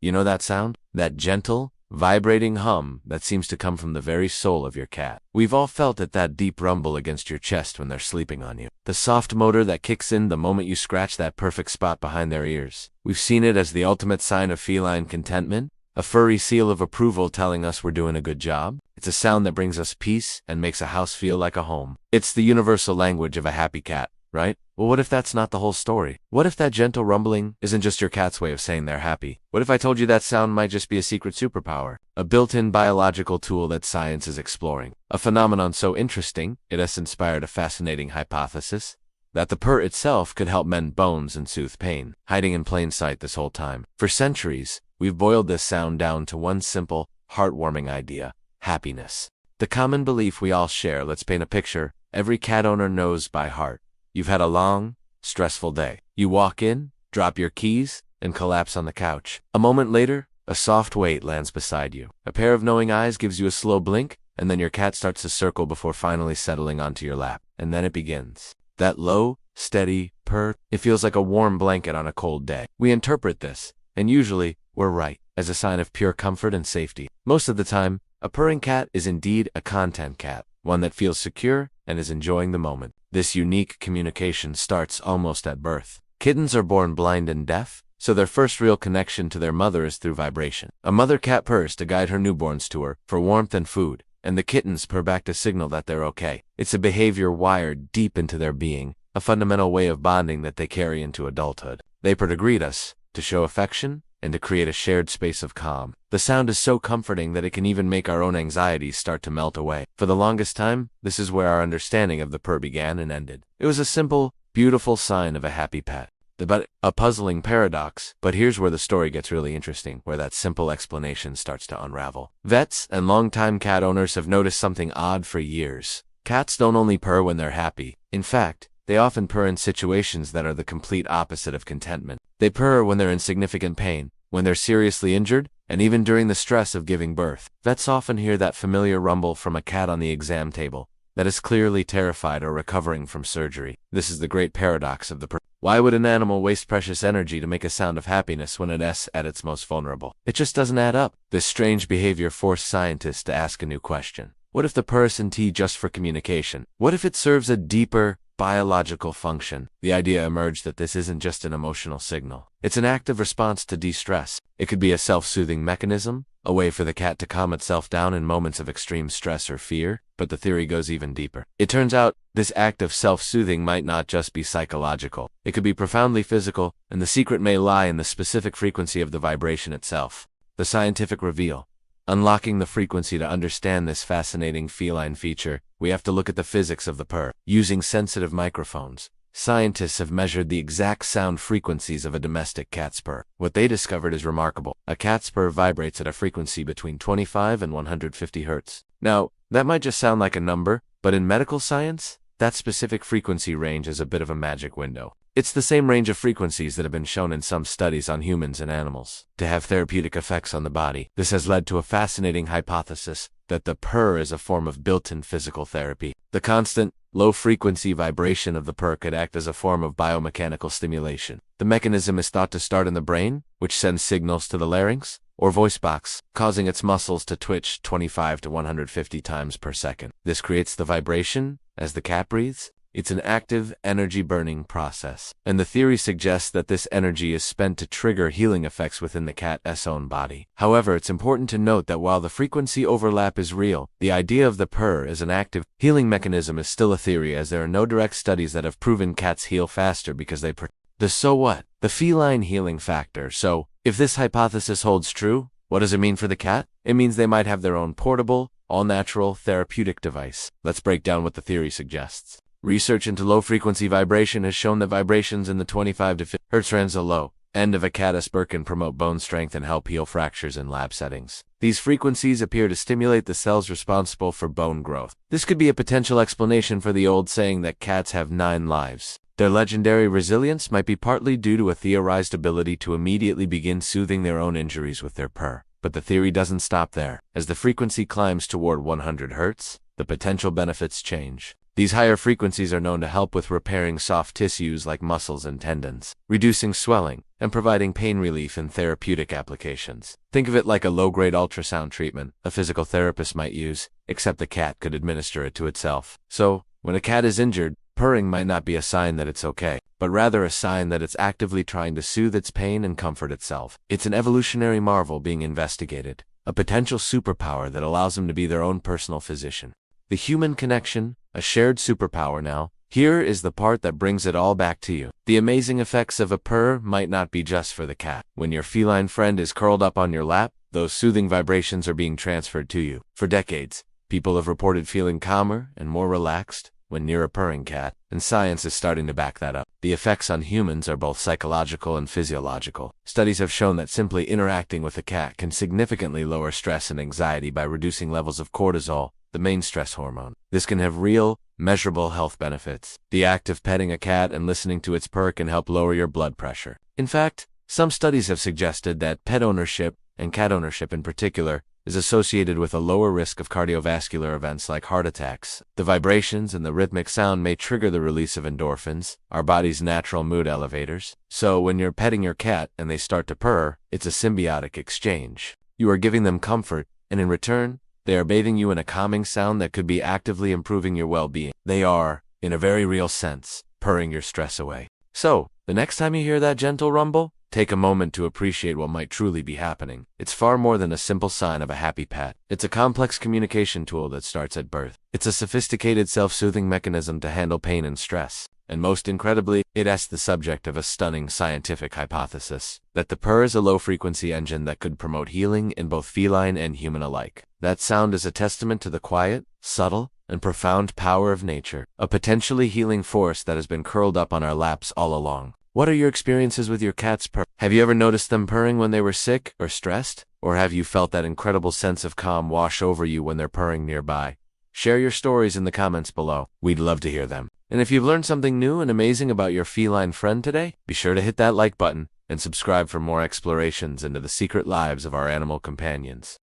You know that sound? That gentle, vibrating hum that seems to come from the very soul of your cat. We've all felt it, that deep rumble against your chest when they're sleeping on you. The soft motor that kicks in the moment you scratch that perfect spot behind their ears. We've seen it as the ultimate sign of feline contentment, a furry seal of approval telling us we're doing a good job. It's a sound that brings us peace and makes a house feel like a home. It's the universal language of a happy cat, right? Well, what if that's not the whole story? What if that gentle rumbling isn't just your cat's way of saying they're happy? What if I told you that sound might just be a secret superpower? A built-in biological tool that science is exploring. A phenomenon so interesting, it has inspired a fascinating hypothesis that the purr itself could help mend bones and soothe pain, hiding in plain sight this whole time. For centuries, we've boiled this sound down to one simple, heartwarming idea: happiness. The common belief we all share. Let's paint a picture every cat owner knows by heart. You've had a long, stressful day. You walk in, drop your keys, and collapse on the couch. A moment later, a soft weight lands beside you. A pair of knowing eyes gives you a slow blink, and then your cat starts to circle before finally settling onto your lap. And then it begins. That low, steady purr, it feels like a warm blanket on a cold day. We interpret this, and usually, we're right, as a sign of pure comfort and safety. Most of the time, a purring cat is indeed a content cat, one that feels secure and is enjoying the moment. This unique communication starts almost at birth. Kittens are born blind and deaf, so their first real connection to their mother is through vibration. A mother cat purrs to guide her newborns to her for warmth and food, and the kittens purr back to signal that they're okay. It's a behavior wired deep into their being, a fundamental way of bonding that they carry into adulthood. They purr to greet us, to show affection, and to create a shared space of calm. The sound is so comforting that it can even make our own anxieties start to melt away. For the longest time, this is where our understanding of the purr began and ended. It was a simple, beautiful sign of a happy pet. But a puzzling paradox. But here's where the story gets really interesting, where that simple explanation starts to unravel. Vets and longtime cat owners have noticed something odd for years. Cats don't only purr when they're happy. In fact, they often purr in situations that are the complete opposite of contentment. They purr when they're in significant pain, when they're seriously injured, and even during the stress of giving birth. Vets often hear that familiar rumble from a cat on the exam table that is clearly terrified or recovering from surgery. This is the great paradox of the purr. Why would an animal waste precious energy to make a sound of happiness when it's at its most vulnerable? It just doesn't add up. This strange behavior forced scientists to ask a new question. What if the purr isn't just for communication? What if it serves a deeper, biological function? The idea emerged that this isn't just an emotional signal. It's an active response to de-stress. It could be a self-soothing mechanism, a way for the cat to calm itself down in moments of extreme stress or fear. But the theory goes even deeper. It turns out, this act of self-soothing might not just be psychological. It could be profoundly physical, and the secret may lie in the specific frequency of the vibration itself. The scientific reveal. Unlocking the frequency. To understand this fascinating feline feature, we have to look at the physics of the purr. Using sensitive microphones, scientists have measured the exact sound frequencies of a domestic cat's purr. What they discovered is remarkable. A cat's purr vibrates at a frequency between 25 and 150 Hz. Now, that might just sound like a number, but in medical science, that specific frequency range is a bit of a magic window. It's the same range of frequencies that have been shown in some studies on humans and animals to have therapeutic effects on the body. This has led to a fascinating hypothesis that the purr is a form of built-in physical therapy. The constant, low-frequency vibration of the purr could act as a form of biomechanical stimulation. The mechanism is thought to start in the brain, which sends signals to the larynx, or voice box, causing its muscles to twitch 25 to 150 times per second. This creates the vibration as the cat breathes. It's an active, energy-burning process, and the theory suggests that this energy is spent to trigger healing effects within the cat's own body. However, it's important to note that while the frequency overlap is real, the idea of the purr as an active, healing mechanism is still a theory, as there are no direct studies that have proven cats heal faster because they purr. The so what? The feline healing factor. So, if this hypothesis holds true, what does it mean for the cat? It means they might have their own portable, all-natural, therapeutic device. Let's break down what the theory suggests. Research into low-frequency vibration has shown that vibrations in the 25 to 50 Hz range, the low end of a cat's purr, can promote bone strength and help heal fractures in lab settings. These frequencies appear to stimulate the cells responsible for bone growth. This could be a potential explanation for the old saying that cats have 9 lives. Their legendary resilience might be partly due to a theorized ability to immediately begin soothing their own injuries with their purr. But the theory doesn't stop there. As the frequency climbs toward 100 Hz, the potential benefits change. These higher frequencies are known to help with repairing soft tissues like muscles and tendons, reducing swelling, and providing pain relief in therapeutic applications. Think of it like a low-grade ultrasound treatment a physical therapist might use, except the cat could administer it to itself. So, when a cat is injured, purring might not be a sign that it's okay, but rather a sign that it's actively trying to soothe its pain and comfort itself. It's an evolutionary marvel being investigated, a potential superpower that allows them to be their own personal physician. The human connection, a shared superpower now. Here is the part that brings it all back to you. The amazing effects of a purr might not be just for the cat. When your feline friend is curled up on your lap, those soothing vibrations are being transferred to you. For decades, people have reported feeling calmer and more relaxed when near a purring cat, and science is starting to back that up. The effects on humans are both psychological and physiological. Studies have shown that simply interacting with a cat can significantly lower stress and anxiety by reducing levels of cortisol, the main stress hormone. This can have real, measurable health benefits. The act of petting a cat and listening to its purr can help lower your blood pressure. In fact, some studies have suggested that pet ownership, and cat ownership in particular, is associated with a lower risk of cardiovascular events like heart attacks. The vibrations and the rhythmic sound may trigger the release of endorphins, our body's natural mood elevators. So when you're petting your cat and they start to purr, it's a symbiotic exchange. You are giving them comfort, and in return, they are bathing you in a calming sound that could be actively improving your well-being. They are, in a very real sense, purring your stress away. So, the next time you hear that gentle rumble, take a moment to appreciate what might truly be happening. It's far more than a simple sign of a happy pet. It's a complex communication tool that starts at birth. It's a sophisticated self-soothing mechanism to handle pain and stress. And most incredibly, it is the subject of a stunning scientific hypothesis, that the purr is a low-frequency engine that could promote healing in both feline and human alike. That sound is a testament to the quiet, subtle, and profound power of nature, a potentially healing force that has been curled up on our laps all along. What are your experiences with your cat's purr? Have you ever noticed them purring when they were sick or stressed? Or have you felt that incredible sense of calm wash over you when they're purring nearby? Share your stories in the comments below. We'd love to hear them. And if you've learned something new and amazing about your feline friend today, be sure to hit that like button and subscribe for more explorations into the secret lives of our animal companions.